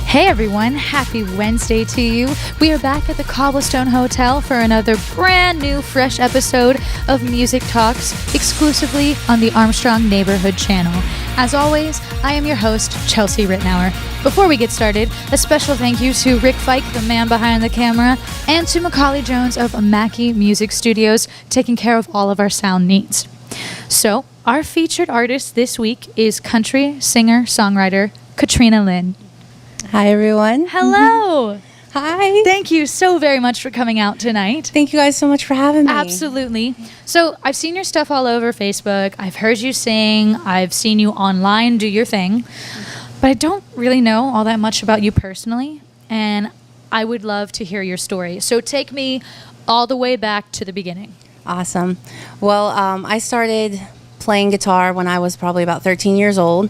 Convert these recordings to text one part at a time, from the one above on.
Hey everyone, happy Wednesday to you. We are back at the Cobblestone Hotel for another brand new fresh episode of Music Talks exclusively on the Armstrong Neighborhood Channel. As always, I am your host, Chelsea Rittenauer. Before we get started, a special thank you to Rick Fike, the man behind the camera, and to Macaulay Jones of Mackie Music Studios, taking care of all of our sound needs. So, our featured artist this week is country singer-songwriter Katrina Lynn. Hi, everyone. Hello. Hi. Thank you so very much for coming out tonight. Thank you guys so much for having me. Absolutely. So I've seen your stuff all over Facebook. I've heard you sing. I've seen you online do your thing. But I don't really know all that much about you personally. And I would love to hear your story. So take me all the way back to the beginning. Awesome. Well, I started playing guitar when I was probably about 13 years old.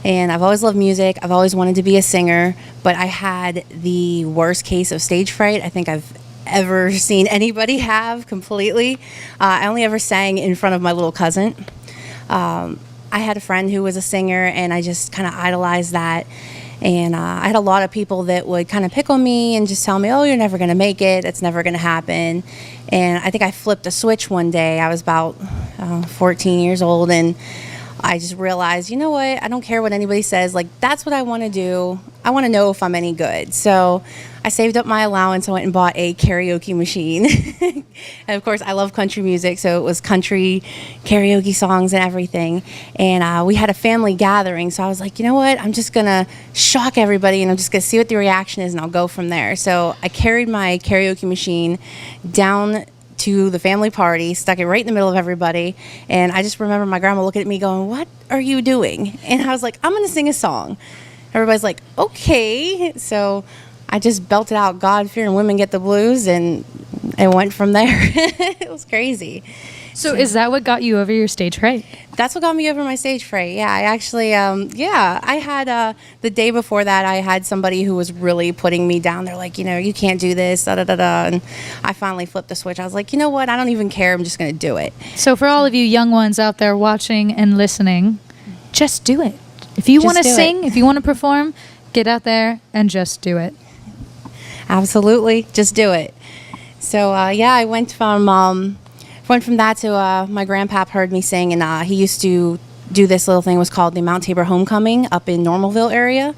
And I've always loved music. I've always wanted to be a singer, but I had the worst case of stage fright I think I've ever seen anybody have completely. I only ever sang in front of my little cousin. I had a friend who was a singer, and I just kind of idolized that. And I had a lot of people that would kind of pick on me and just tell me, oh, you're never going to make it. It's never going to happen. And I think I flipped a switch one day. I was about 14 years old, and I just realized, you know what, I don't care what anybody says. Like, that's what I want to do. I want to know if I'm any good. So I saved up my allowance. I went and bought a karaoke machine. And of course, I love country music, so it was country karaoke songs and everything. And we had a family gathering, so I was like, you know what, I'm just going to shock everybody, and I'm just going to see what the reaction is, and I'll go from there. So I carried my karaoke machine down to the family party, stuck it right in the middle of everybody, and I just remember my grandma looking at me going, what are you doing? And I was like, I'm going to sing a song. Everybody's like, okay. So I just belted out God-fearing women get the blues, and it went from there. It was crazy. So is that what got you over your stage fright? That's what got me over my stage fright. Yeah, I actually, I had, the day before that, I had somebody who was really putting me down. They're like, you know, you can't do this, da-da-da-da. And I finally flipped the switch. I was like, you know what? I don't even care. I'm just going to do it. So for all of you young ones out there watching and listening, just do it. If you want to sing, if you want to perform, get out there and just do it. Absolutely. Just do it. So, I went from that to my grandpap heard me sing, and he used to do this little thing. It was called the Mount Tabor Homecoming up in Normalville area.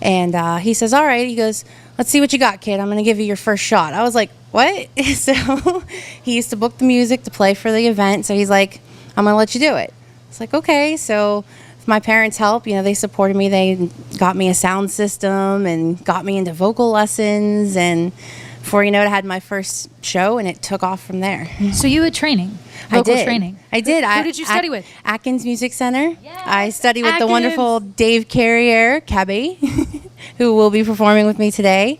And he says, all right, he goes, let's see what you got, kid. I'm going to give you your first shot. I was like, what? So he used to book the music to play for the event. So he's like, I'm going to let you do it. It's like, okay. So with my parents' help, you know, they supported me. They got me a sound system and got me into vocal lessons, and before you know it, I had my first show, and it took off from there. So you had training, vocal training. I did. Who did you study with? Atkins Music Center. Yes, I studied with Atkins. the wonderful Dave Carrier, Cabby, who will be performing with me today.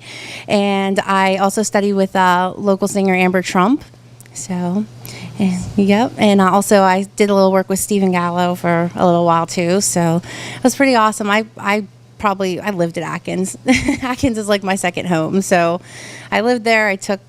And I also studied with local singer Amber Trump. So, yep. And also I did a little work with Stephen Gallo for a little while too. So it was pretty awesome. I lived at Atkins. Atkins is like my second home. So I lived there. I took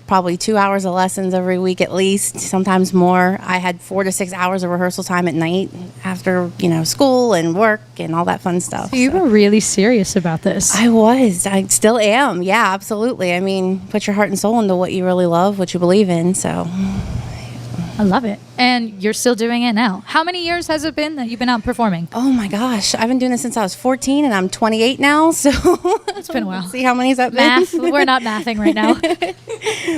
probably 2 hours of lessons every week at least, sometimes more. I had 4 to 6 hours of rehearsal time at night after, school and work and all that fun stuff. So you were really serious about this. I was. I still am. Yeah, absolutely. I mean, put your heart and soul into what you really love, what you believe in. So I love it. And you're still doing it now. How many years has it been that you've been out performing? Oh my gosh. I've been doing this since I was 14, and I'm 28 now. So it's been a while. See how many has that been? Math. We're not mathing right now.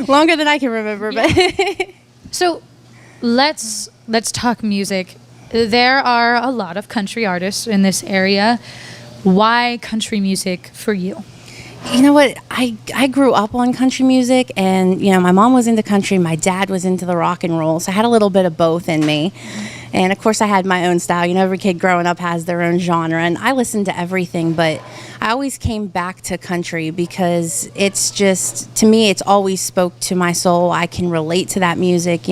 Longer than I can remember. Yeah. But So let's talk music. There are a lot of country artists in this area. Why country music for you? You know what? I grew up on country music, and, my mom was into country. My dad was into the rock and roll. So I had a little bit of both in me. And, of course, I had my own style. Every kid growing up has their own genre. And I listened to everything, but I always came back to country because it's just, to me, it's always spoke to my soul. I can relate to that music.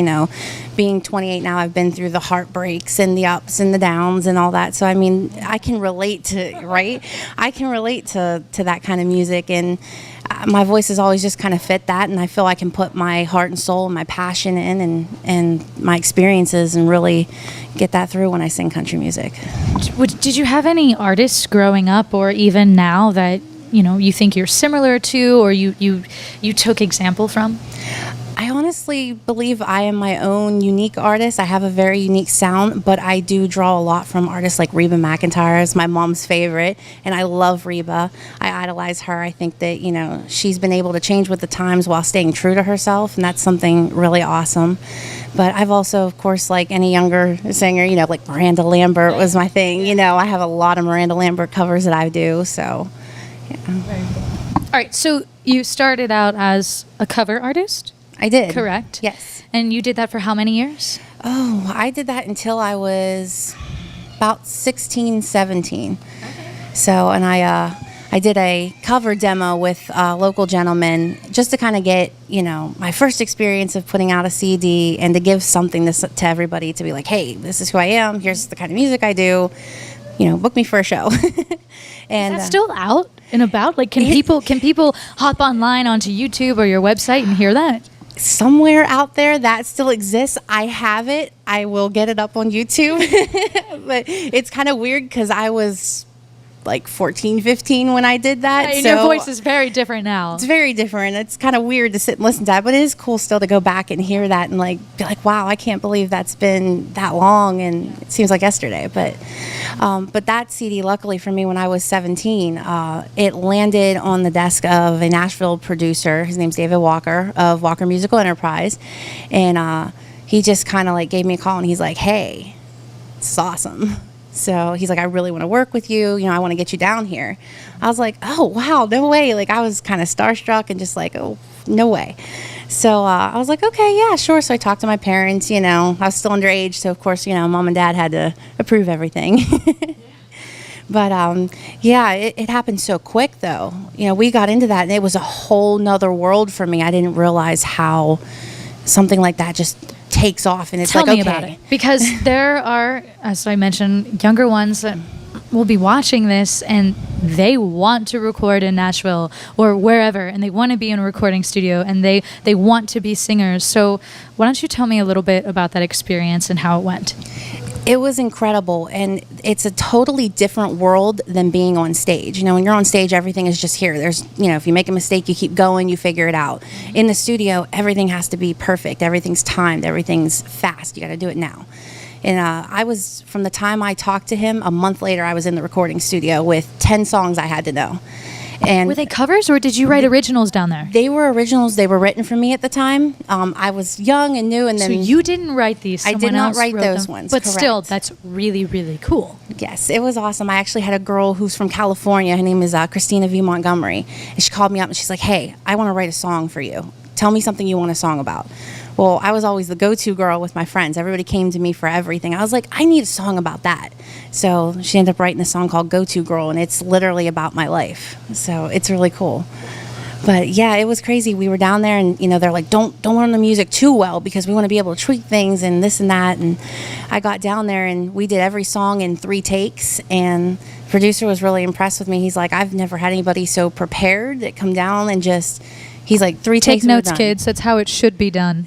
Being 28 now, I've been through the heartbreaks and the ups and the downs and all that. So, I mean, I can relate to, right? I can relate to that kind of music. And my voice has always just kind of fit that, and I feel I can put my heart and soul and my passion in and my experiences and really get that through when I sing country music. Did you have any artists growing up or even now that you think you're similar to, or you took example from? I honestly believe I am my own unique artist. I have a very unique sound, but I do draw a lot from artists like Reba McEntire is my mom's favorite, and I love Reba. I idolize her. I think that, she's been able to change with the times while staying true to herself, and that's something really awesome. But I've also, of course, like any younger singer, like Miranda Lambert was my thing. I have a lot of Miranda Lambert covers that I do, so, yeah. Very cool. All right, so you started out as a cover artist? I did. Correct? Yes. And you did that for how many years? Oh, I did that until I was about 16, 17. Okay. So, and I did a cover demo with a local gentleman just to kind of get, my first experience of putting out a CD and to give something to everybody to be like, hey, this is who I am. Here's the kind of music I do. Book me for a show. And is that still out and about? Like, can people hop online onto YouTube or your website and hear that? Somewhere out there that still exists. I have it. I will get it up on YouTube. But it's kind of weird because I was like 14, 15 when I did that. Right, and your voice is very different now. It's very different. It's kind of weird to sit and listen to that, but it is cool still to go back and hear that and be like, wow, I can't believe that's been that long, and it seems like yesterday. But that CD, luckily for me, when I was 17, it landed on the desk of a Nashville producer. His name's David Walker of Walker Musical Enterprise, and he just kind of gave me a call, and he's like, hey, this is awesome. So he's like, I really want to work with you. I want to get you down here. I was like, oh, wow, no way. I was kind of starstruck and just like, oh, no way. So I was like, okay, yeah, sure. So I talked to my parents, I was still underage. So, of course, mom and dad had to approve everything. But, it happened so quick, though. We got into that, and it was a whole nother world for me. I didn't realize how something like that just takes off, and it's Tell like, me okay. about it, because there are, as I mentioned, younger ones that will be watching this and they want to record in Nashville or wherever, and they want to be in a recording studio, and they want to be singers. So why don't you tell me a little bit about that experience and how it went? It was incredible, and it's a totally different world than being on stage. When you're on stage, everything is just here. There's, if you make a mistake, you keep going, you figure it out. In the studio, everything has to be perfect. Everything's timed. Everything's fast. You got to do it now. And I was, from the time I talked to him, a month later, I was in the recording studio with 10 songs I had to know. And were they covers, or did you write originals down there? They were originals. They were written for me at the time. I was young and new, and then so you didn't write these. I did not write those ones, but correct. Still, that's really, really cool. Yes, it was awesome. I actually had a girl who's from California. Her name is Christina V. Montgomery, and she called me up and she's like, "Hey, I want to write a song for you. Tell me something you want a song about." Well, I was always the go-to girl with my friends. Everybody came to me for everything. I was like, I need a song about that. So she ended up writing a song called Go-To Girl, and it's literally about my life. So it's really cool. But yeah, it was crazy. We were down there, and they're like, don't learn the music too well because we want to be able to tweak things and this and that. And I got down there, and we did every song in 3 takes, and the producer was really impressed with me. He's like, I've never had anybody so prepared that come down and just... He's like, 3 takes. Take notes, kids. That's how it should be done.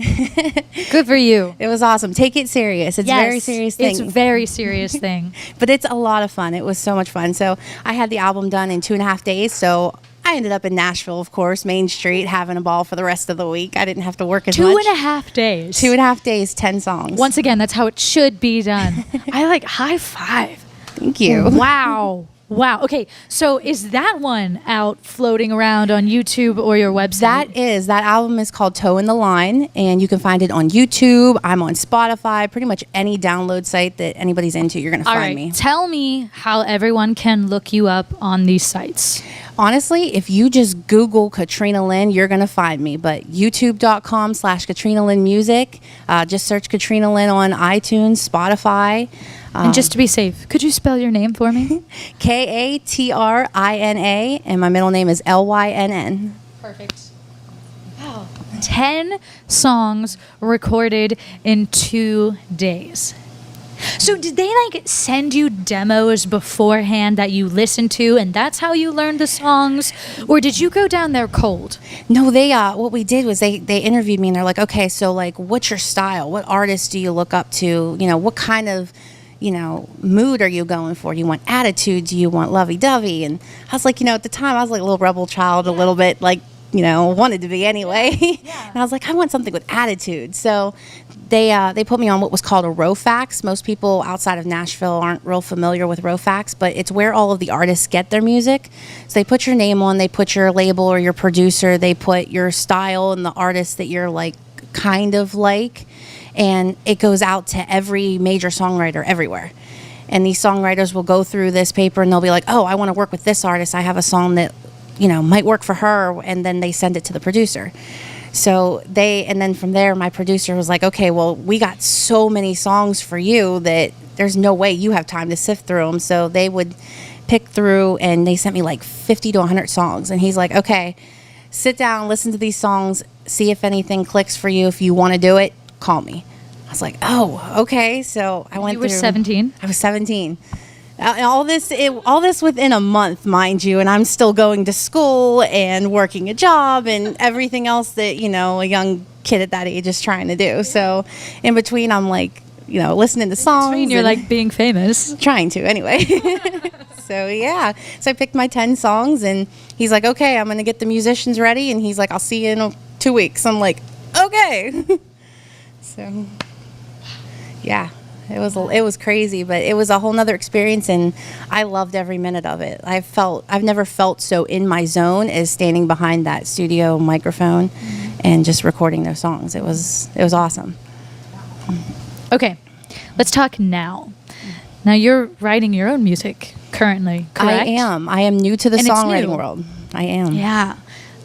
Good for you. It was awesome. Take it serious. It's a very serious thing. It's a very serious thing. But it's a lot of fun. It was so much fun. So I had the album done in 2.5 days. So I ended up in Nashville, of course, Main Street, having a ball for the rest of the week. I didn't have to work as much. 2.5 days. 2.5 days, 10 songs. Once again, that's how it should be done. I high five. Thank you. Wow. Wow. Okay. So is that one out floating around on YouTube or your website? That album is called Towin the Line, and you can find it on YouTube. I'm on Spotify, pretty much any download site that anybody's into, you're going to find me. Tell me how everyone can look you up on these sites. Honestly, if you just Google Katrina Lynn, you're going to find me. But youtube.com/Katrina Lynn Music. Just search Katrina Lynn on iTunes, Spotify. And just to be safe, could you spell your name for me? Katrina, and my middle name is Lynn. Perfect. Wow. 10 songs recorded in 2 days. So did they send you demos beforehand that you listened to, and that's how you learned the songs? Or did you go down there cold? No, they what we did was they interviewed me, and they're like, okay, so what's your style? What artists do you look up to? What kind of mood are you going for? Do you want attitude? Do you want lovey-dovey? And I was like, at the time I was like a little rebel child, a little bit like, wanted to be anyway. Yeah. And I was like, I want something with attitude. So they put me on what was called a Rofax. Most people outside of Nashville aren't real familiar with Rofax, but it's where all of the artists get their music. So they put your name on, they put your label or your producer, they put your style and the artist that you're like kind of like, and it goes out to every major songwriter everywhere. And these songwriters will go through this paper and they'll be like, oh, I want to work with this artist. I have a song that might work for her, and then they send it to the producer. And then from there, my producer was like, okay, well, we got so many songs for you that there's no way you have time to sift through them. So they would pick through, and they sent me like 50 to 100 songs. And he's like, okay, sit down, listen to these songs, see if anything clicks for you. If you want to do it, call me. I was like, oh, okay. So I went through. You were 17? I was 17. All this within a month, mind you, and I'm still going to school and working a job and everything else that, a young kid at that age is trying to do. So in between, I'm like, listening to songs. And you're like being famous. Trying to, anyway. So, yeah. So I picked my 10 songs, and he's like, okay, I'm going to get the musicians ready. And he's like, I'll see you in 2 weeks. I'm like, okay. So, yeah. It was crazy, but it was a whole nother experience, and I loved every minute of it. I've never felt so in my zone as standing behind that studio microphone and just recording those songs. It was awesome. Okay, let's talk now. Now you're writing your own music currently, correct? I am new to the songwriting world. I am. Yeah.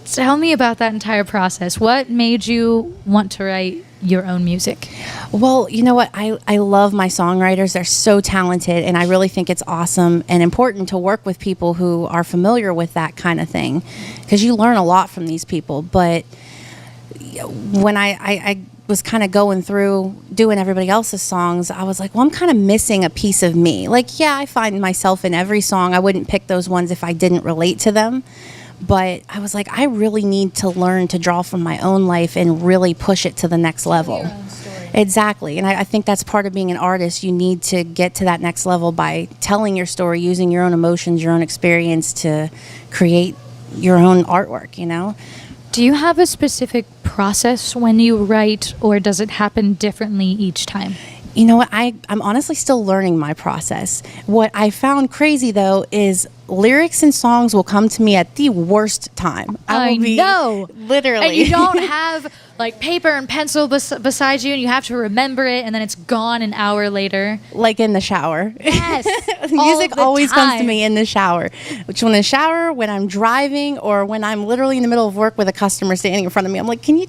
Tell me about that entire process. What made you want to write your own music? Well, you know what? I love my songwriters. They're so talented, and I really think it's awesome and important to work with people who are familiar with that kind of thing, because you learn a lot from these people. But when I was kind of going through doing everybody else's songs, I was like, well, I'm kind of missing a piece of me. Like, yeah, I find myself in every song. I wouldn't pick those ones if I didn't relate to them. But I was like, I really need to learn to draw from my own life and really push it to the next level. Your own story. Exactly. And I think that's part of being an artist. You need to get to that next level by telling your story, using your own emotions, your own experience to create your own artwork, Do you have a specific process when you write, or does it happen differently each time? You know what? I'm honestly still learning my process. What I found crazy, though, is lyrics and songs will come to me at the worst time. I know. Literally. And you don't have like paper and pencil beside you, and you have to remember it, and then it's gone an hour later. Like in the shower. Yes. Music always comes to me in the shower. Which when in the shower, when I'm driving, or when I'm literally in the middle of work with a customer standing in front of me, I'm like, can you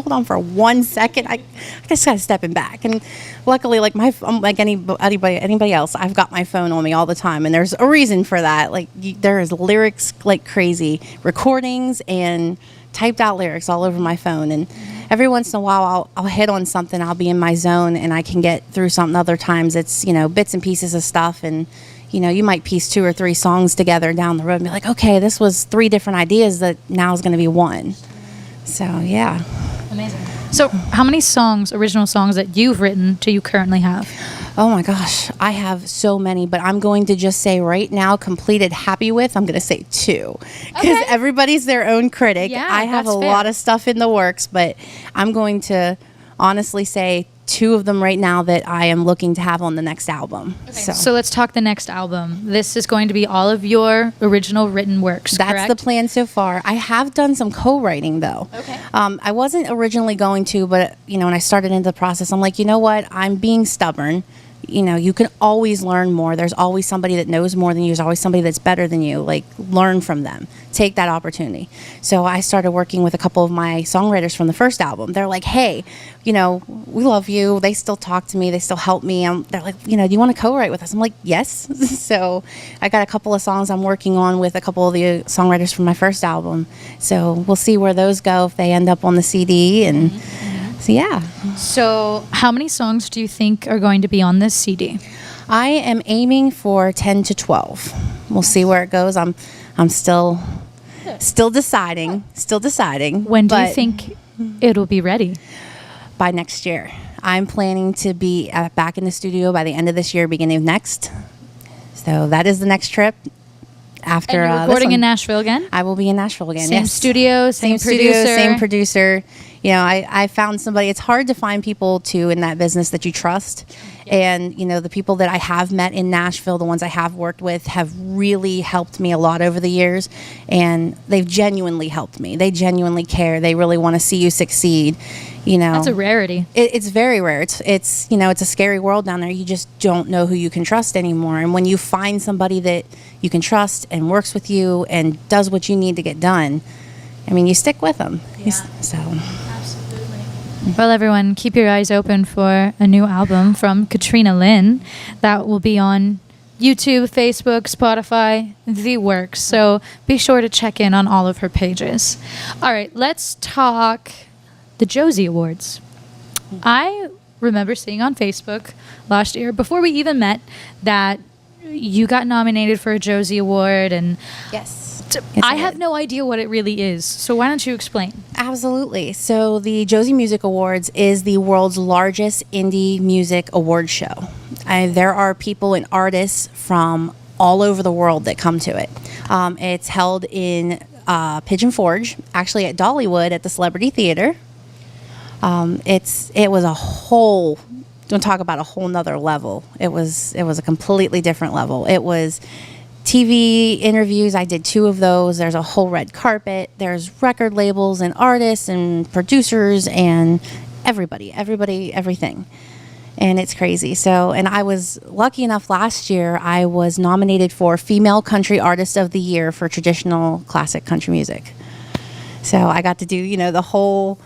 hold on for 1 second? I just gotta step back. And luckily, like like anybody else, I've got my phone on me all the time, and there's a reason for that. Like there is lyrics like crazy, recordings and typed out lyrics all over my phone, and every once in a while I'll hit on something, I'll be in my zone and I can get through something. Other times it's bits and pieces of stuff, and you might piece 2 or 3 songs together down the road and be like, okay, this was 3 different ideas that now is going to be one. So yeah. Amazing. So how many original songs that you've written do you currently have? Oh my gosh, I have so many, but I'm going to just say right now, completed, happy with, I'm going to say 2. Because everybody's their own critic. Yeah, I have a fair. lot of stuff in the works, but I'm going to honestly say 2 of them right now that I am looking to have on the next album. Okay. So let's talk the next album. This is going to be all of your original written works, That's correct? the plan so far. I have done some co-writing, though. Okay. I wasn't originally going to, but, when I started into the process, I'm like, you know what? I'm being stubborn. You can always learn more. There's always somebody that knows more than you. There's always somebody that's better than you. Like, learn from them. Take that opportunity. So I started working with a couple of my songwriters from the first album. They're like, hey, we love you. They still talk to me. They still help me. They're like, do you want to co-write with us? I'm like, yes. So I got a couple of songs I'm working on with a couple of the songwriters from my first album. So we'll see where those go, if they end up on the CD. And so, yeah. So how many songs do you think are going to be on this CD? I am aiming for 10 to 12. We'll see where it goes. I'm still deciding. When do you think it'll be ready? By next year. I'm planning to be back in the studio by the end of this year, beginning of next. So that is the next trip. After and you're recording in Nashville again? I will be in Nashville again. Same yes. studio, same studio, producer. same producer. You know, I found somebody. It's hard to find people too in that business that you trust. And, you know, the people that I have met in Nashville, the ones I have worked with, have really helped me a lot over the years. And they've genuinely helped me. They genuinely care. They really want to see you succeed. You know, that's a rarity. It's very rare. It's you know, it's a scary world down there. You just don't know who you can trust anymore. And when you find somebody that you can trust and works with you and does what you need to get done, I mean, you stick with them. Yeah. So. Well, everyone, keep your eyes open for a new album from Katrina Lynn that will be on YouTube, Facebook, Spotify, the works. So be sure to check in on all of her pages. All right, let's talk the Josie Awards. I remember seeing on Facebook last year, before we even met, that you got nominated for a Josie Award, and Yes. I have no idea what it really is. So why don't you explain? Absolutely. So the Josie Music Awards is the world's largest indie music award show. There are people and artists from all over the world that come to it. It's held in Pigeon Forge, actually at Dollywood at the Celebrity Theater. It was a whole, don't talk about a whole nother level. It was a completely different level. It was TV interviews. I did 2 of those. There's a whole red carpet. There's record labels and artists and producers and everybody, everything. And it's crazy. So, and I was lucky enough last year, I was nominated for Female Country Artist of the Year for traditional classic country music. So I got to do, you know, the whole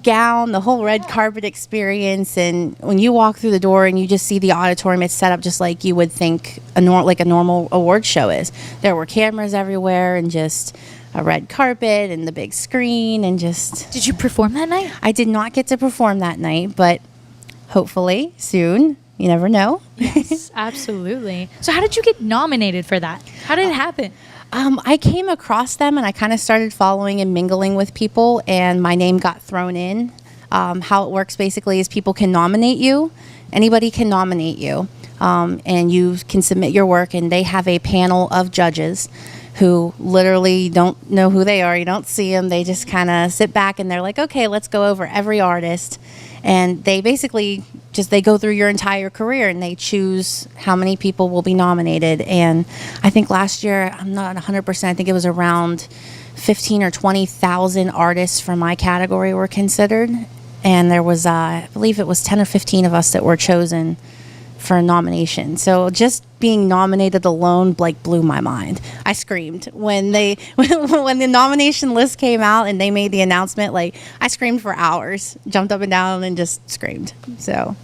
gown, the whole red carpet experience. And when you walk through the door and you just see the auditorium, it's set up just like you would think a normal award show is. There were cameras everywhere and just a red carpet and the big screen and just... Did you perform that night? I did not get to perform that night, but hopefully soon. You never know. Yes, absolutely. So how did you get nominated for that? How did it happen? I came across them and I kind of started following and mingling with people, and my name got thrown in. How it works basically is people can nominate you. Anybody can nominate you, and you can submit your work, and they have a panel of judges who literally don't know who they are. You don't see them. They just kind of sit back and they're like, okay, let's go over every artist. And they basically they go through your entire career and they choose how many people will be nominated. And I think last year, I'm not 100%, I think it was around 15 or 20,000 artists from my category were considered. And there was, I believe it was 10 or 15 of us that were chosen for a nomination. So just being nominated alone blew my mind. I screamed when when the nomination list came out and they made the announcement. I screamed for hours, jumped up and down and just screamed. So,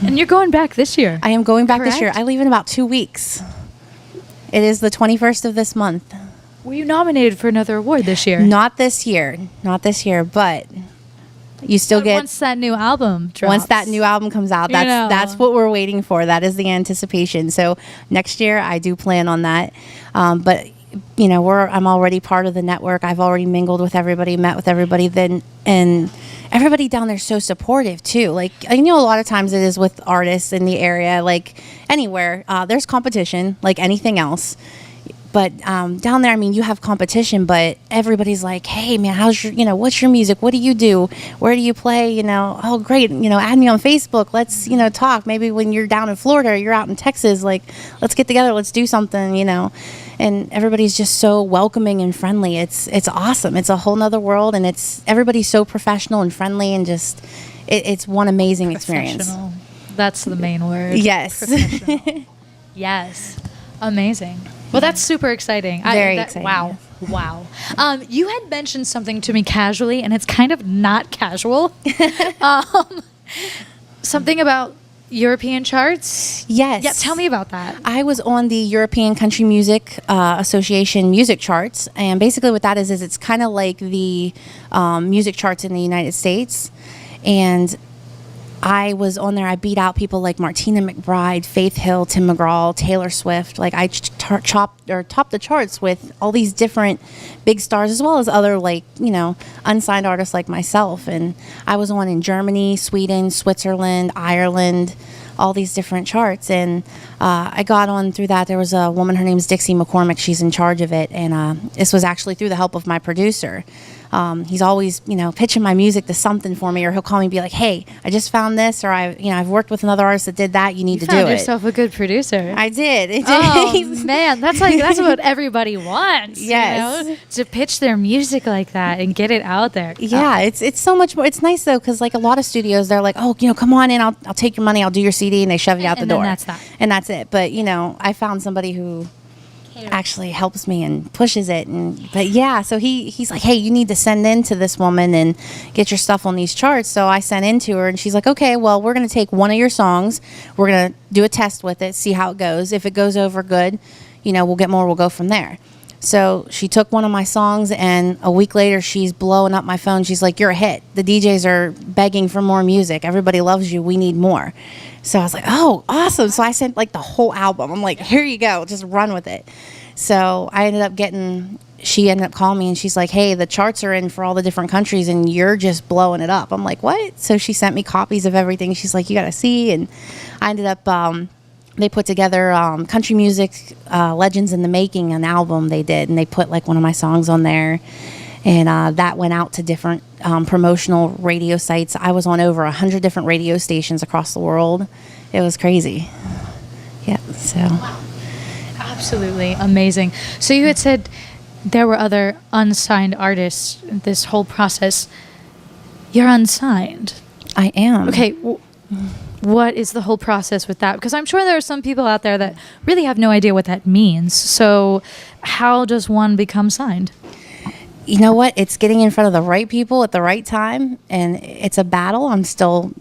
and you're going back this year. I am going back Correct? this year. I leave in about 2 weeks. It is the 21st of this month. Were you nominated for another award this year? Not this year, but you still get once that new album drops. Once that new album comes out, that's what we're waiting for. That is the anticipation. So next year, I do plan on that. But you know, I'm already part of the network. I've already mingled with everybody, met with everybody. And everybody down there is so supportive too. I know a lot of times it is with artists in the area, anywhere. There's competition, like anything else. But down there, I mean, you have competition, but everybody's like, hey, man, what's your music? What do you do? Where do you play? Oh, great. Add me on Facebook. Let's, talk. Maybe when you're down in Florida or you're out in Texas, let's get together. Let's do something, And everybody's just so welcoming and friendly. It's awesome. It's a whole nother world. And everybody's so professional and friendly and just, it's one amazing experience. That's the main word. Yes. Yes. Amazing. Well, that's super exciting. Very exciting. Wow. You had mentioned something to me casually, and it's kind of not casual. Something about European charts? Yes. Yeah, tell me about that. I was on the European Country Music Association music charts, and basically what that is it's kind of like the music charts in the United States. And I was on there. I beat out people like Martina McBride, Faith Hill, Tim McGraw, Taylor Swift. Like I topped the charts with all these different big stars, as well as other like, you know, unsigned artists like myself. And I was on in Germany, Sweden, Switzerland, Ireland, all these different charts. And I got on through that. There was a woman, her name is Dixie McCormick. She's in charge of it. And this was actually through the help of my producer. He's always, you know, pitching my music to something for me, or he'll call me and be like, "Hey, I just found this," or I've worked with another artist that did that. You need to do it. You found yourself a good producer. I did. Oh man, that's what everybody wants. Yes, you know? To pitch their music like that and get it out there. Yeah, it's so much more. It's nice though, because like a lot of studios, they're like, "Oh, you know, come on in. I'll take your money. I'll do your CD," and they shove you out the door. And that's it. But you know, I found somebody who actually helps me and pushes it. But yeah, so he's like, "Hey, you need to send in to this woman and get your stuff on these charts." So I sent in to her, and she's like, "Okay, well, we're going to take one of your songs, we're going to do a test with it, see how it goes. If it goes over good, you know, we'll get more, we'll go from there." So she took one of my songs, and a week later she's blowing up my phone. She's like, "You're a hit. The DJs are begging for more music. Everybody loves you. We need more." So I was like, "Oh, awesome." So I sent like the whole album. I'm like, "Here you go. Just run with it." So I ended up she ended up calling me, and she's like, "Hey, the charts are in for all the different countries and you're just blowing it up." I'm like, "What?" So she sent me copies of everything. She's like, "You got to see." And I ended up, they put together Country Music Legends in the Making, an album they did, and they put like one of my songs on there. And that went out to different promotional radio sites. I was on over 100 different radio stations across the world. It was crazy. Yeah, so. Wow. Absolutely amazing. So you had said there were other unsigned artists this whole process. You're unsigned. I am. Okay. What is the whole process with that? Because I'm sure there are some people out there that really have no idea what that means. So how does one become signed? You know what? It's getting in front of the right people at the right time, and it's a battle. I'm still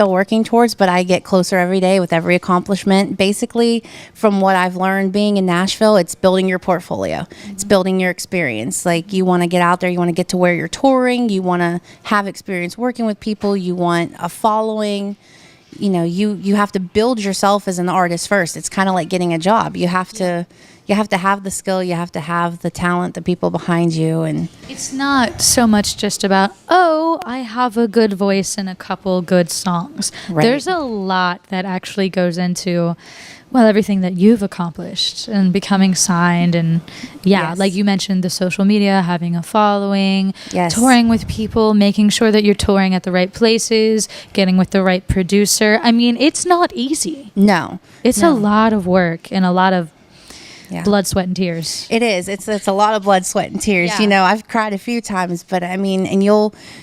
working towards, but I get closer every day with every accomplishment. Basically, from what I've learned being in Nashville, it's building your portfolio. It's building your experience. Like, you want to get out there, you want to get to where you're touring, you want to have experience working with people, you want a following. You know, you have to build yourself as an artist first. It's kind of like getting a job. You have to have the skill, you have to have the talent, the people behind you. And it's not so much just about, oh, I have a good voice and a couple good songs. Right. There's a lot that actually goes into, well, everything that you've accomplished and becoming signed. And yes. Like you mentioned, the social media, having a following, yes. Touring with people, making sure that you're touring at the right places, getting with the right producer. I mean, it's not easy. No. It's a lot of work and a lot of blood, sweat, and tears. It is. It's a lot of blood, sweat, and tears. Yeah. You know, I've cried a few times, but I mean, and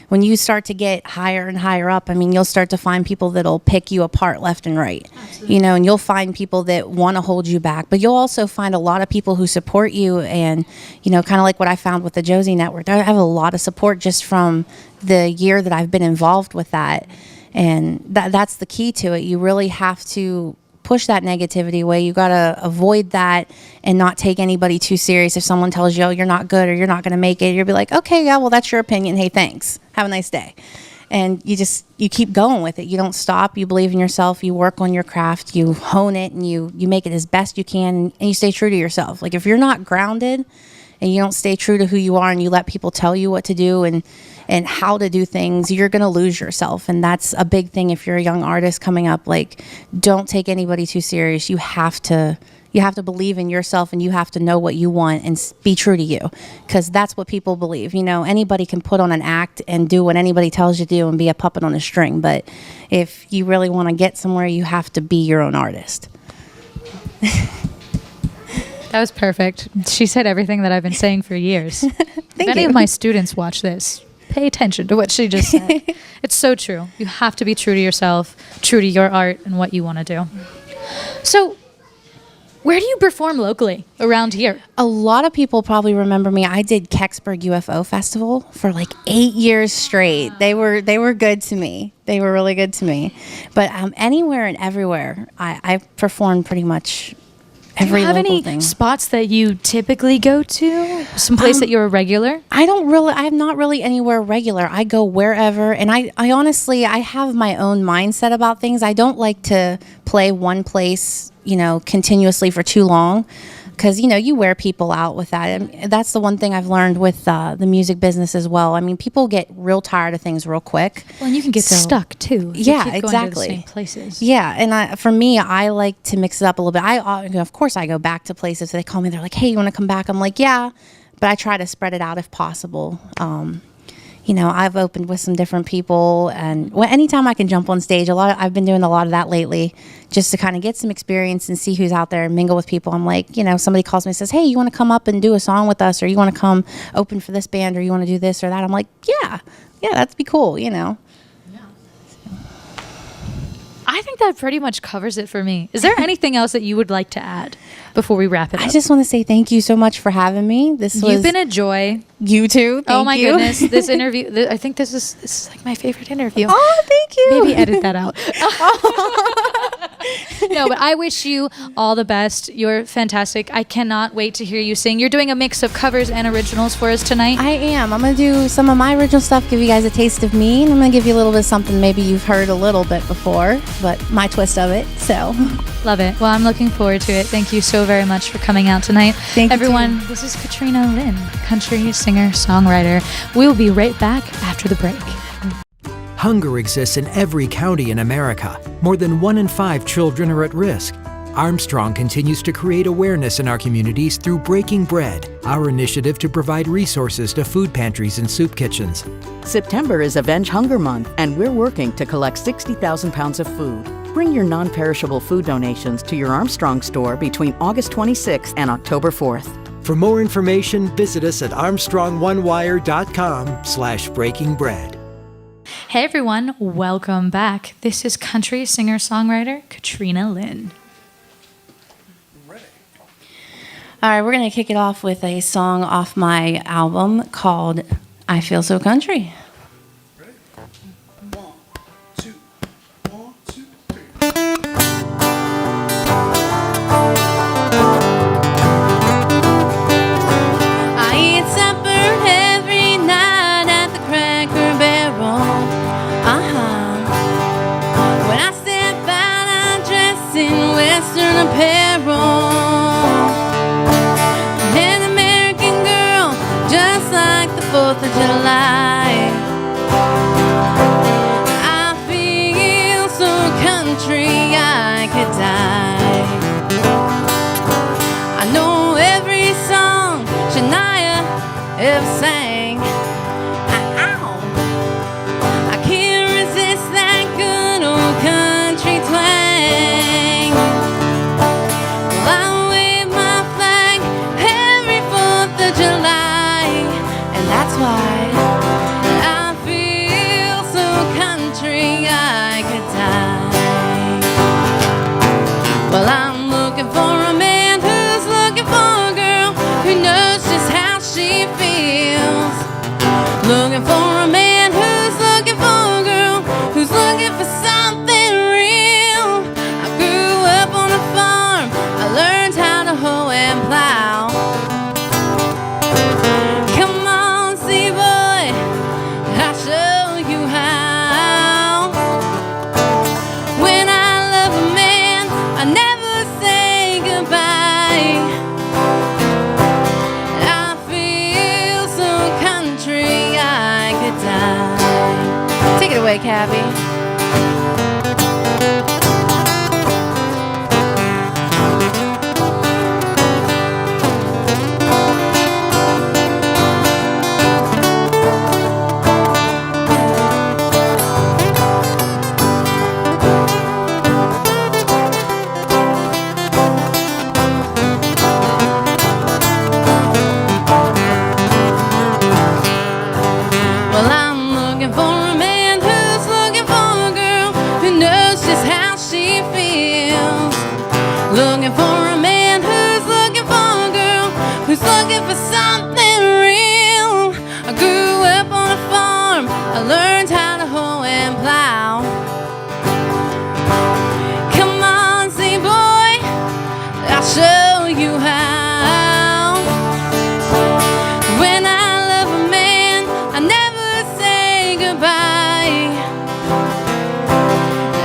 when you start to get higher and higher up, I mean, you'll start to find people that'll pick you apart left and right. Absolutely. You know, and you'll find people that want to hold you back, but you'll also find a lot of people who support you. And, you know, kind of like what I found with the Josie Network, I have a lot of support just from the year that I've been involved with that. And that's the key to it. You really have to push that negativity away. You got to avoid that and not take anybody too serious. If someone tells you, "Oh, you're not good," or "You're not going to make it," you'll be like, "Okay, yeah, well, that's your opinion. Hey, thanks. Have a nice day." And you keep going with it. You don't stop. You believe in yourself. You work on your craft. You hone it, and you make it as best you can, and you stay true to yourself. Like, if you're not grounded and you don't stay true to who you are, and you let people tell you what to do and how to do things, you're going to lose yourself. And that's a big thing if you're a young artist coming up. Like, don't take anybody too serious. You have to believe in yourself, and you have to know what you want and be true to you, because that's what people believe. You know, anybody can put on an act and do what anybody tells you to do and be a puppet on a string. But if you really want to get somewhere, you have to be your own artist. That was perfect. She said everything that I've been saying for years. If any of my students watch this, pay attention to what she just said. It's so true. You have to be true to yourself, true to your art and what you want to do. So, where do you perform locally around here? A lot of people probably remember me. I did Kecksburg UFO Festival for like 8 years straight. They were good to me. They were really good to me. But anywhere and everywhere, I performed pretty much every Do you have local any thing. spots that you typically go to? Some place that you're a regular? I'm not really anywhere regular. I go wherever. And I honestly, I have my own mindset about things. I don't like to play one place, continuously for too long. Because, you wear people out with that. And that's the one thing I've learned with the music business as well. I mean, people get real tired of things real quick. Well, and you can get stuck too. If you Yeah, keep going exactly. to the same places. Yeah, and for me, I like to mix it up a little bit. Of course, I go back to places. They call me. They're like, "Hey, you want to come back?" I'm like, "Yeah," but I try to spread it out if possible. I've opened with some different people, and anytime I can jump on stage, I've been doing a lot of that lately, just to kind of get some experience and see who's out there and mingle with people. I'm like, somebody calls me and says, "Hey, you want to come up and do a song with us, or you want to come open for this band, or you want to do this or that?" I'm like, yeah, that'd be cool, I think that pretty much covers it for me. Is there anything else that you would like to add before we wrap it up? I just want to say thank you so much for having me. You've been a joy. You too. Oh my you. goodness, this interview! I think this is like my favorite interview. Oh, thank you. Maybe edit that out. No, but I wish you all the best. You're fantastic. I cannot wait to hear you sing. You're doing a mix of covers and originals for us tonight. I am. I'm going to do some of my original stuff, give you guys a taste of me, and I'm going to give you a little bit of something maybe you've heard a little bit before, but my twist of it, so. Love it. Well, I'm looking forward to it. Thank you so very much for coming out tonight. Thank you, everyone. This is Katrina Lynn, country singer, songwriter. We'll be right back after the break. Hunger exists in every county in America. More than 1 in 5 children are at risk. Armstrong continues to create awareness in our communities through Breaking Bread, our initiative to provide resources to food pantries and soup kitchens. September is Avenge Hunger Month, and we're working to collect 60,000 pounds of food. Bring your non-perishable food donations to your Armstrong store between August 26th and October 4th. For more information, visit us at armstrongonewire.com/breakingbread. Hey everyone, welcome back. This is country singer-songwriter Katrina Lynn. All right, we're going to kick it off with a song off my album called I Feel So Country. Ready? 1, 2, 1, 2, 3. I eat supper every night at the Cracker Barrel. When I step out, I dress in Western apparel. An American girl, just like the 4th of July. I feel so country, I could die. I know every song Shania ever sang. Ow. I can't resist that good old country twang. Well, I wave my flag every 4th of July, and that's why I feel so country I could die. Well, I'm looking for a man who's looking for a girl who knows just how she feels. Looking for a man who's looking for a girl who's looking for something real. I grew up on a farm, I learned how to hoe and plow. Come on, see boy, I'll show you how. When I love a man, I never say goodbye. I feel so country I could die. Take it away, Cabby. Well, I'm looking for a man who's looking for a girl who knows just how she feels. Looking for a man who's looking for a girl who's looking for something real. I grew up on a farm, I learned how to hoe and plow. Come on, see boy, I'll show you how. When I love a man, I never say goodbye.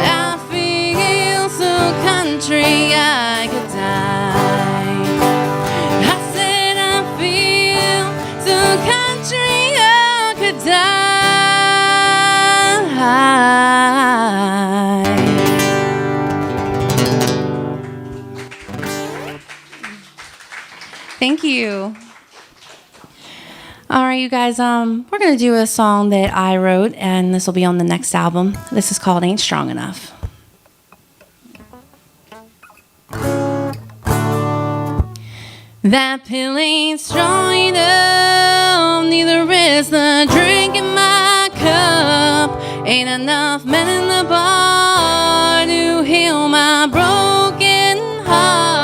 I feel so country I could die. I said I feel so country I could die. Thank you. All right, you guys, we're going to do a song that I wrote, and this will be on the next album. This is called Ain't Strong Enough. That pill ain't strong enough, neither is the drink in my cup. Ain't enough men in the bar to heal my broken heart.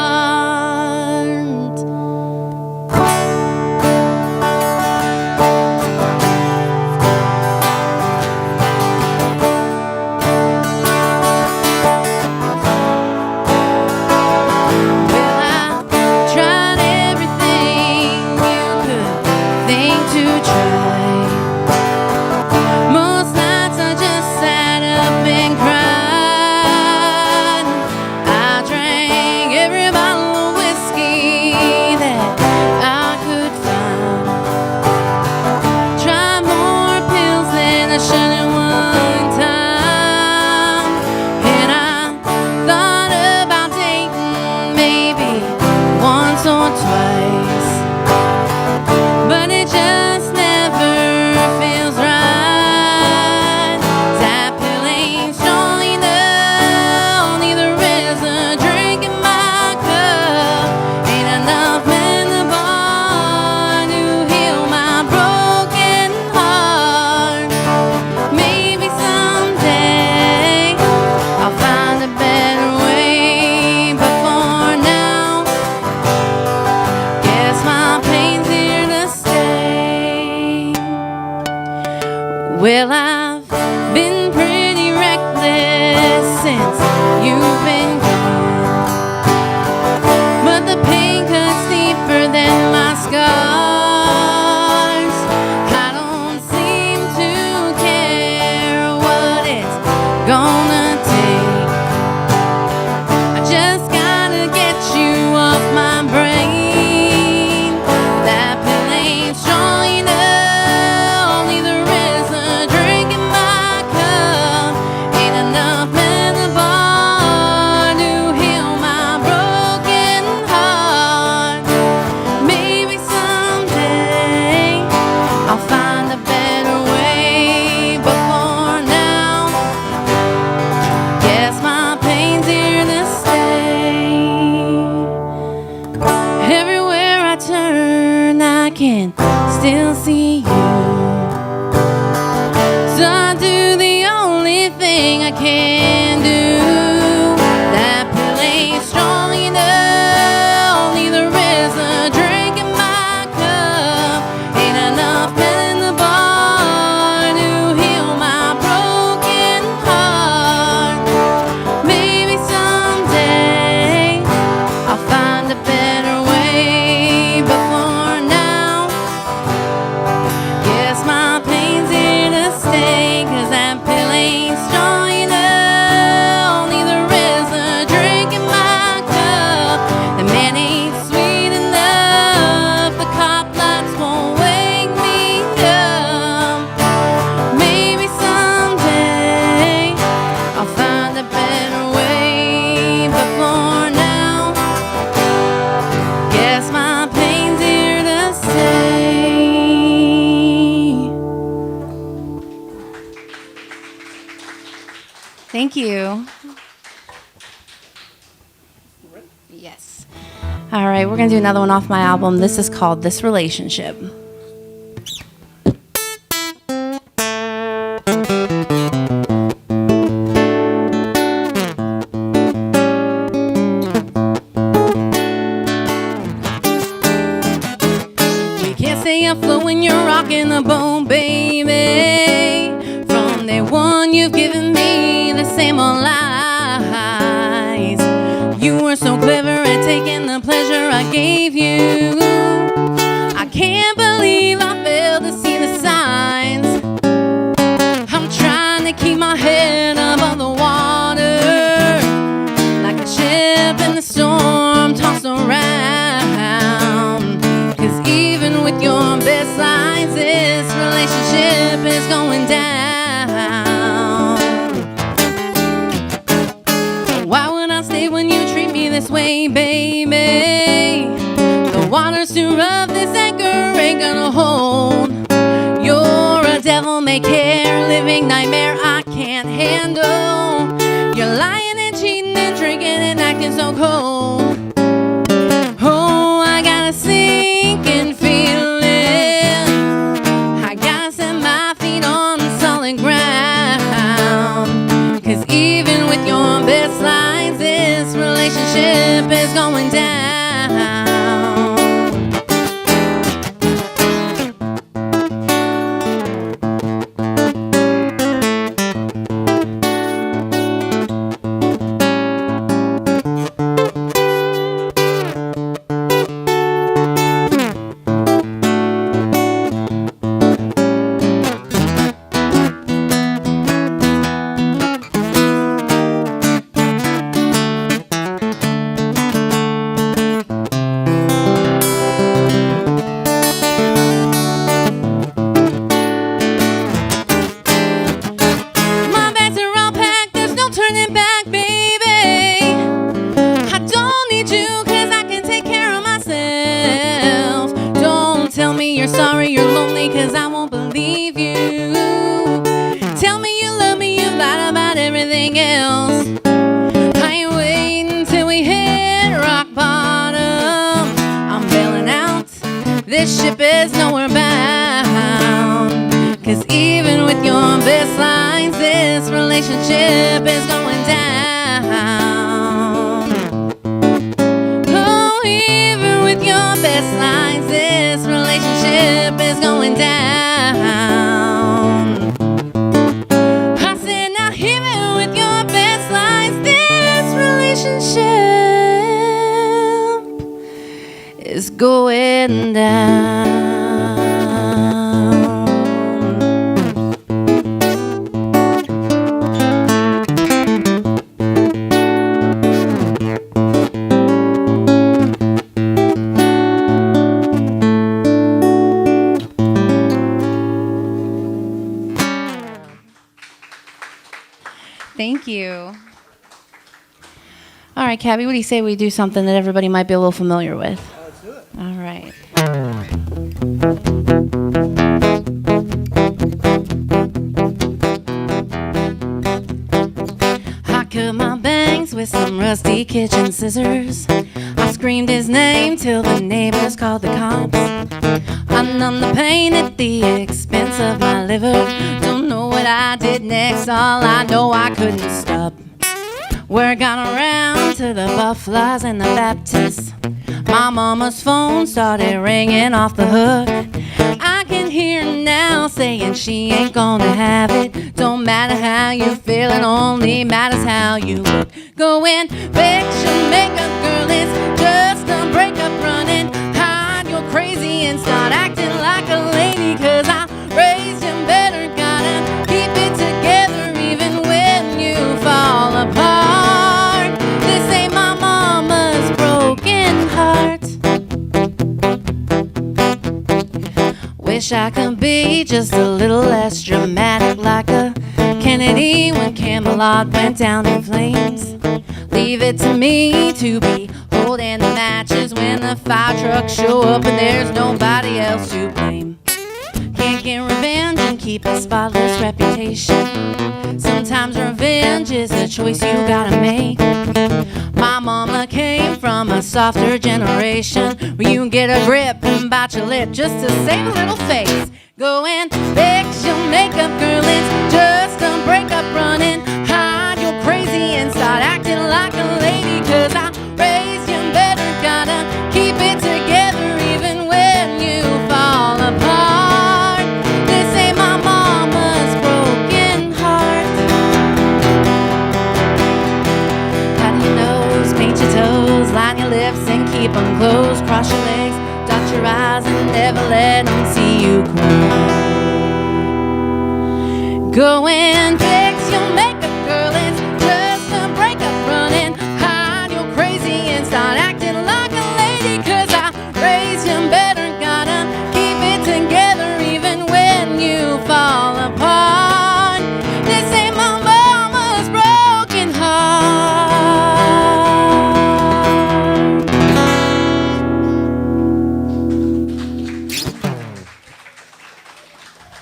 Well, I've been pretty reckless since you've been gone, but the pain cuts deeper than my scars. I don't seem to care what it's gonna take. I just gotta get you off my brain. That pill ain't strong enough. Still see you, so I do the only thing I can do. That pill ain't strong enough, neither is a drink in my cup. Ain't enough men in the bar to heal my broken heart. Maybe someday I'll find a better way, but for now, guess my pain's here to stay. 'Cause that pill ain't strong enough, neither is a drink in my cup. The man ain't sweet enough, the cop lights won't wake me up. Maybe someday I'll find a better way, but for now, guess my pain's here to stay. Thank you. Yes. All right, we're going to do another one off my album. This is called This Relationship. You can't stay afloat when you're rocking the boat, baby. From day one, you've given me the same old lies. You were so clever never had taken the pleasure I gave you. I can't believe I failed to see the signs. I'm trying to keep my head above the water, like a ship in the storm tossed around. 'Cause even with your best lines, this relationship is going down. Why would I stay when you treat me this way, baby? The water's too rough, this anchor ain't gonna hold. You're a devil-may-care living nightmare I can't handle. You're lying and cheating and drinking and acting so cold. Oh, I got a sinking feeling. I gotta set my feet on solid ground. 'Cause even with your best lines, this relationship is going down. This ship is nowhere bound. 'Cause even with your best lines, this relationship is going down. Oh, even with your best lines, this relationship is going down. I said, now even with your best lines, this relationship is going down. Thank you. All right, Cabby, what do you say we do something that everybody might be a little familiar with? Let's do it. All right. I cut my bangs with some rusty kitchen scissors. I screamed his name till the neighbors called the cops. I numbed the pain at the expense of my liver. Don't know what I did next, all I know I couldn't stop. Word got around to the Buffaloes and the Baptists. My mama's phone started ringing off the hook. I can hear her now saying she ain't gonna have it. Don't matter how you feel, it only matters how you look. Go and fix your makeup, girl, it's just a breakup running. Hide your crazy and start acting like a lady. 'Cause I raised you better, gotta keep it together even when you fall apart. This ain't my mama's broken heart. Wish I could be just a little less dramatic, like a Kennedy when Camelot went down in flames. Leave it to me to be holding the matches when the fire trucks show up and there's nobody else to blame. Can't get revenge and keep a spotless reputation. Sometimes revenge is a choice you gotta make. My mama came from a softer generation where you can get a grip and bite your lip just to save a little face. Go and fix your makeup, girl, it's just a breakup running. Hide your crazy and start acting like a lady. 'Cause I raised you better, gotta keep it together even when you fall apart. This ain't my mama's broken heart. Pat your nose, paint your toes, line your lips and keep them closed. Cross your legs, dot your eyes, and never let them see you cry. Go and fix your makeup, girl, it's just a breakup. Running, hide your crazy and start acting like a lady. 'Cause I raised you better, gotta keep it together even when you fall apart. This ain't my mama's broken heart.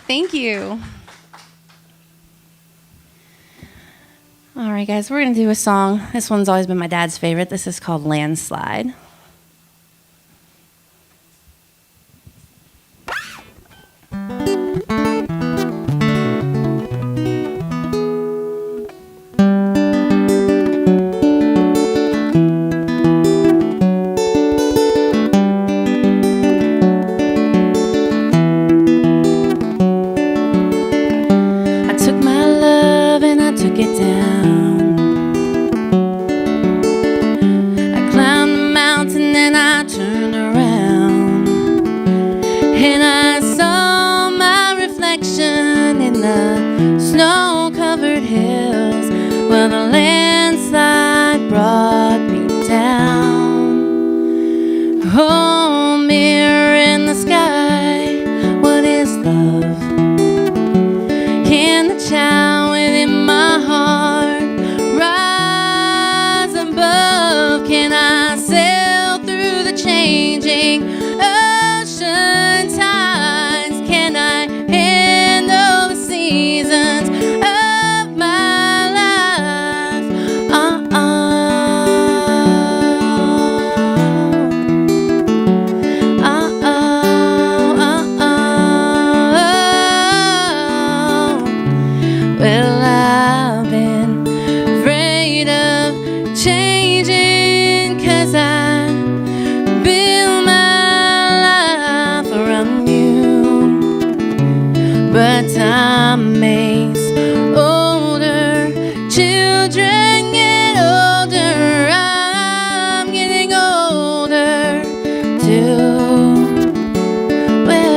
Thank you. All right, guys, we're going to do a song. This one's always been my dad's favorite. This is called Landslide. I took my love and I took it down. I climbed the mountain and I turned around, and I saw my reflection in the snow-covered hills. Well, the landslide brought me down. Oh, mirror in the sky, what is love? Can the child within my heart rise above? Can I sail through the changing ocean tides? Can I handle the seasons of my life? Well, I've been afraid of changing, 'cause I build my life around you. But time makes older children get older. I'm getting older too. Well,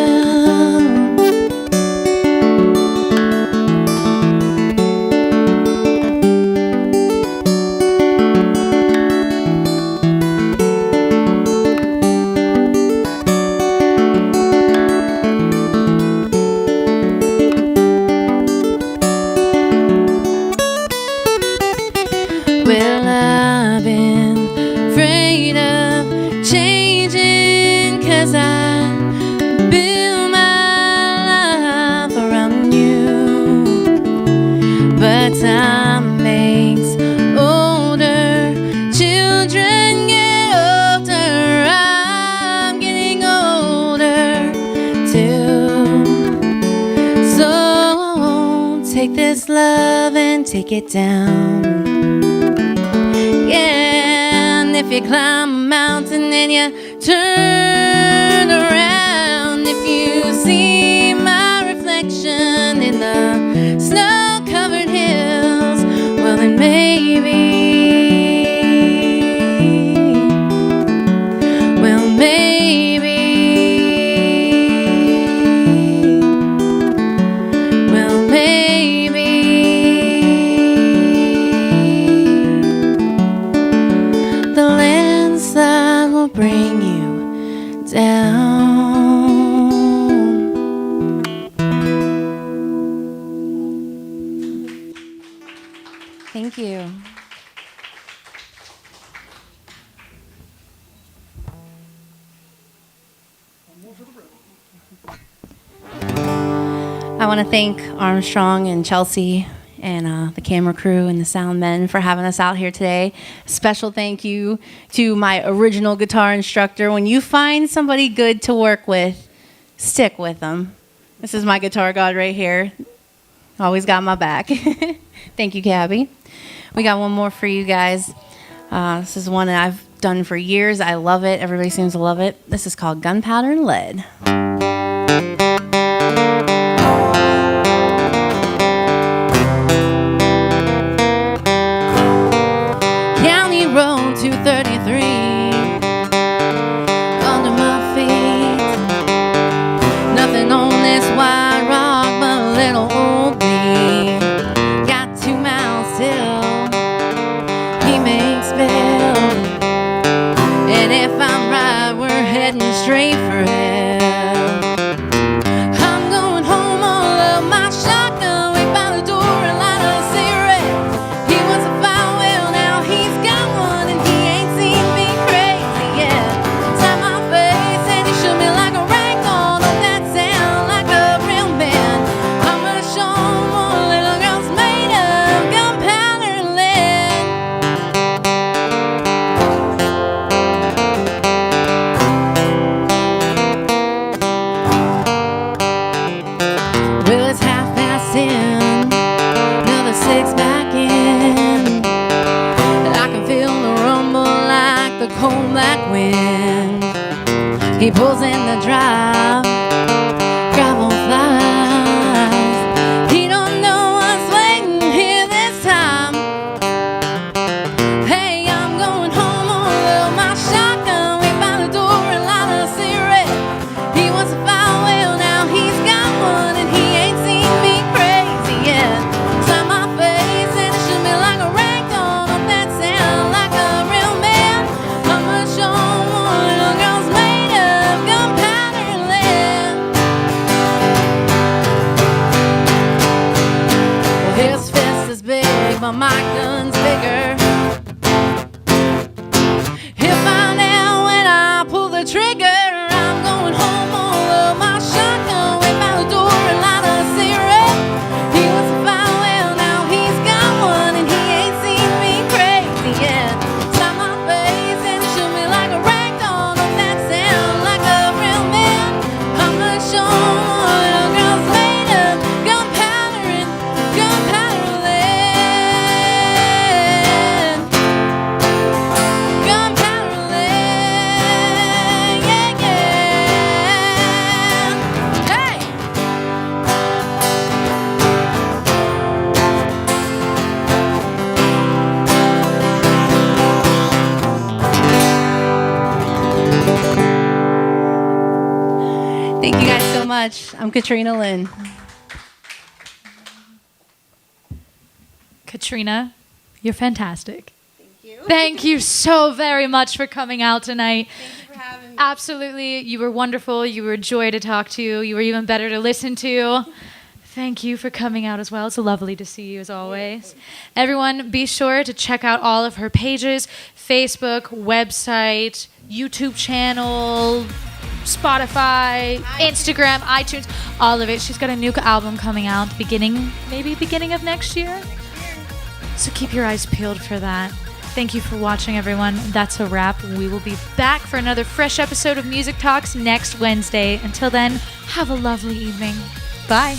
well, I've been afraid of changing, 'cause I build my life around you. But time makes older children get older. I'm getting older too. So take this love and take it down. Yeah, and if you climb a mountain and you turn around, if you see my reflection in the snow-covered hills, well then maybe, well maybe, well maybe the landslide will bring you down. Thank you. I want to thank Armstrong and Chelsea and the camera crew and the sound men for having us out here today. Special thank you to my original guitar instructor. When you find somebody good to work with, stick with them. This is my guitar god right here. Always got my back. Thank you, Gabby. We got one more for you guys. This is one that I've done for years. I love it. Everybody seems to love it. This is called Gunpowder and Lead. County Road 233. straight for hell. I'm going home, all of my shotgun, wait by the door and light a cigarette. He was a fire well, now he's got one, and he ain't seen me crazy yet. Tap my face and he shook me like a rag doll. Don't that sound like a real man? I'm gonna show him what a little girl's made of, gunpowder and lead. Well, it's 10:30, another six back in. And I can feel the rumble like the cold black wind. He pulls in the drive, gravel flies. He don't know what's waiting here this time. Hey, I'm going home, all of my shotgun, wait by the door and light a cigarette. He wants a fire well, now he's got one, and he ain't seen me crazy yet. Slap my face and it shook me like a rag doll. Don't that sound like a real man? I'm gonna show him what a little girl's made of, gunpowder and lead. Well, his fist is big, but my gun's bigger. He'll find out when I pull the trigger. I'm going home, all of my shotgun, wait by the door and light a cigarette. He was a fire well, now he's got one, and he ain't seen me crazy yet. Slap my face and it shook me like a rag doll. Don't that sound like a real man? I'm gonna show him what a little girl's made of, gunpowder and lead. Gunpowder and lead, yeah, yeah. Hey! Thank you guys so much. I'm Katrina Lynn. Katrina, you're fantastic. Thank you so very much for coming out tonight. Thank you for having me. Absolutely. You were wonderful. You were a joy to talk to. You were even better to listen to. Thank you for coming out as well. It's lovely to see you as always. Everyone, be sure to check out all of her pages, Facebook, website, YouTube channel, Spotify, Instagram, iTunes, all of it. She's got a new album coming out beginning of next year. So keep your eyes peeled for that. Thank you for watching, everyone. That's a wrap. We will be back for another fresh episode of Music Talks next Wednesday. Until then, have a lovely evening. Bye.